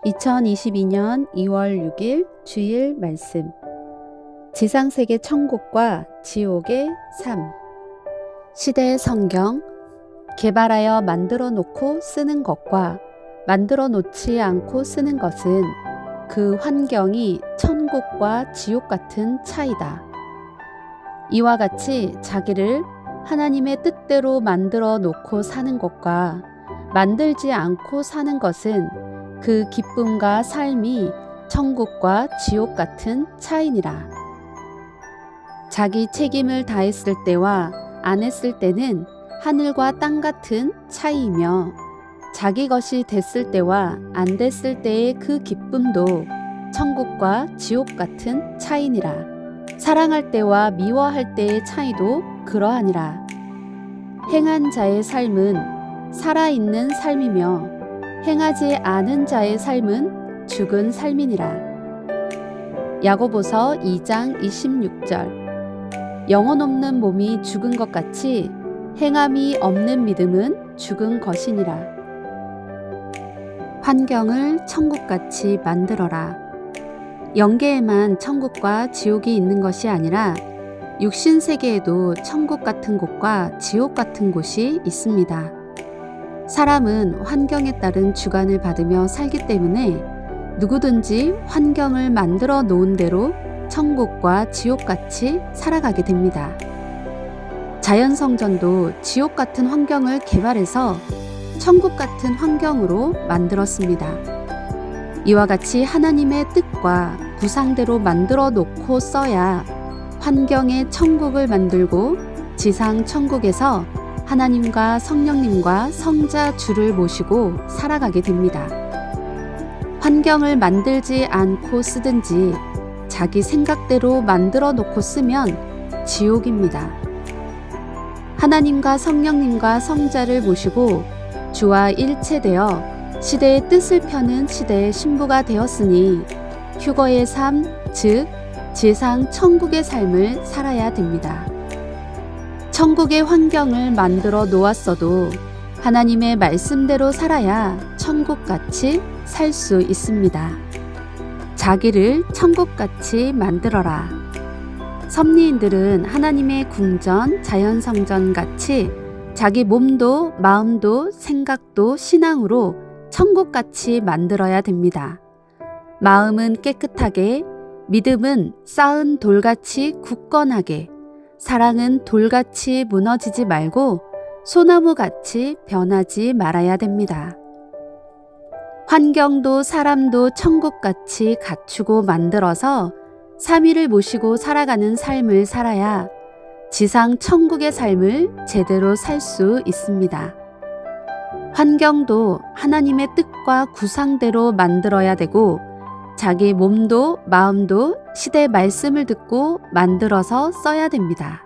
(2022년 2월 6일) 주일 말씀. 지상세계 천국과 지옥의 삶. 시대의 성경. 개발하여 만들어 놓고 쓰는 것과 만들어 놓지 않고 쓰는 것은 그 환경이 천국과 지옥 같은 차이다. 이와 같이 자기를 하나님의 뜻대로 만들어 놓고 사는 것과 만들지 않고 사는 것은 그 기쁨과 삶이 천국과 지옥 같은 차이니라. 자기 책임을 다했을 때와 안 했을 때는 하늘과 땅 같은 차이이며, 자기 것이 됐을 때와 안 됐을 때의 그 기쁨도 천국과 지옥 같은 차이니라. 사랑할 때와 미워할 때의 차이도 그러하니라. 행한 자의 삶은 살아있는 삶이며 행하지 않은 자의 삶은 죽은 삶이니라. 야고보서 2장 26절. 영혼 없는 몸이 죽은 것 같이 행함이 없는 믿음은 죽은 것이니라. 환경을 천국같이 만들어라. 영계에만 천국과 지옥이 있는 것이 아니라 육신 세계에도 천국 같은 곳과 지옥 같은 곳이 있습니다. 사람은 환경에 따른 주관을 받으며 살기 때문에 누구든지 환경을 만들어 놓은 대로 천국과 지옥같이 살아가게 됩니다. 자연성전도 지옥 같은 환경을 개발해서 천국 같은 환경으로 만들었습니다. 이와 같이 하나님의 뜻과 구상대로 만들어 놓고 써야 환경의 천국을 만들고 지상 천국에서 하나님과 성령님과 성자 주를 모시고 살아가게 됩니다. 환경을 만들지 않고 쓰든지 자기 생각대로 만들어 놓고 쓰면 지옥입니다. 하나님과 성령님과 성자를 모시고 주와 일체되어 시대의 뜻을 펴는 시대의 신부가 되었으니 휴거의 삶, 즉 지상 천국의 삶을 살아야 됩니다. 천국의 환경을 만들어 놓았어도 하나님의 말씀대로 살아야 천국같이 살 수 있습니다. 자기를 천국같이 만들어라. 섭리인들은 하나님의 궁전, 자연성전 같이 자기 몸도 마음도 생각도 신앙으로 천국같이 만들어야 됩니다. 마음은 깨끗하게, 믿음은 쌓은 돌같이 굳건하게, 사랑은 돌같이 무너지지 말고 소나무같이 변하지 말아야 됩니다. 환경도 사람도 천국같이 갖추고 만들어서 삼위를 모시고 살아가는 삶을 살아야 지상 천국의 삶을 제대로 살 수 있습니다. 환경도 하나님의 뜻과 구상대로 만들어야 되고 자기 몸도 마음도 시대의 말씀을 듣고 만들어서 써야 됩니다.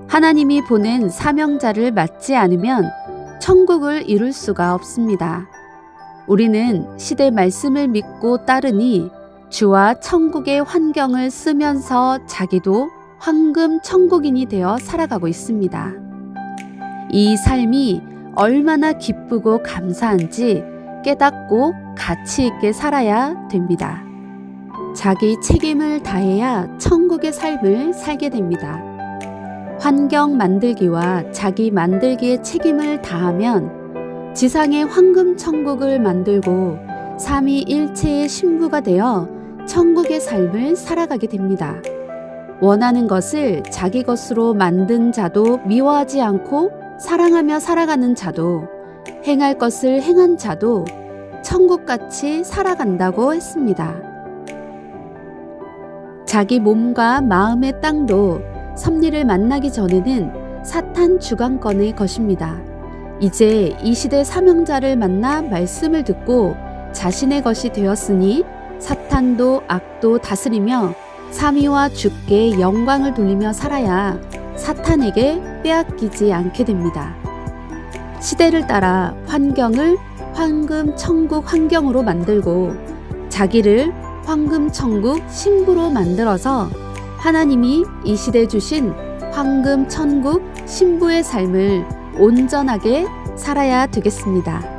하나님이 보낸 사명자를 맡지 않으면 천국을 이룰 수가 없습니다. 우리는 시대 말씀을 믿고 따르니 주와 천국의 환경을 쓰면서 자기도 황금 천국인이 되어 살아가고 있습니다. 이 삶이 얼마나 기쁘고 감사한지 깨닫고 가치 있게 살아야 됩니다. 자기 책임을 다해야 천국의 삶을 살게 됩니다. 환경 만들기와 자기 만들기의 책임을 다하면 지상의 황금 천국을 만들고 삼위일체의 신부가 되어 천국의 삶을 살아가게 됩니다. 원하는 것을 자기 것으로 만든 자도 미워하지 않고 사랑하며 살아가는 자도 행할 것을 행한 자도 천국같이 살아간다고 했습니다. 자기 몸과 마음의 땅도 섭리를 만나기 전에는 사탄 주관권의 것입니다. 이제 이 시대 사명자를 만나 말씀을 듣고 자신의 것이 되었으니 사탄도 악도 다스리며 삼위와 주께 영광을 돌리며 살아야 사탄에게 빼앗기지 않게 됩니다. 시대를 따라 환경을 황금 천국 환경으로 만들고 자기를 황금 천국 신부로 만들어서 하나님이 이 시대에 주신 황금 천국 신부의 삶을 온전하게 살아야 되겠습니다.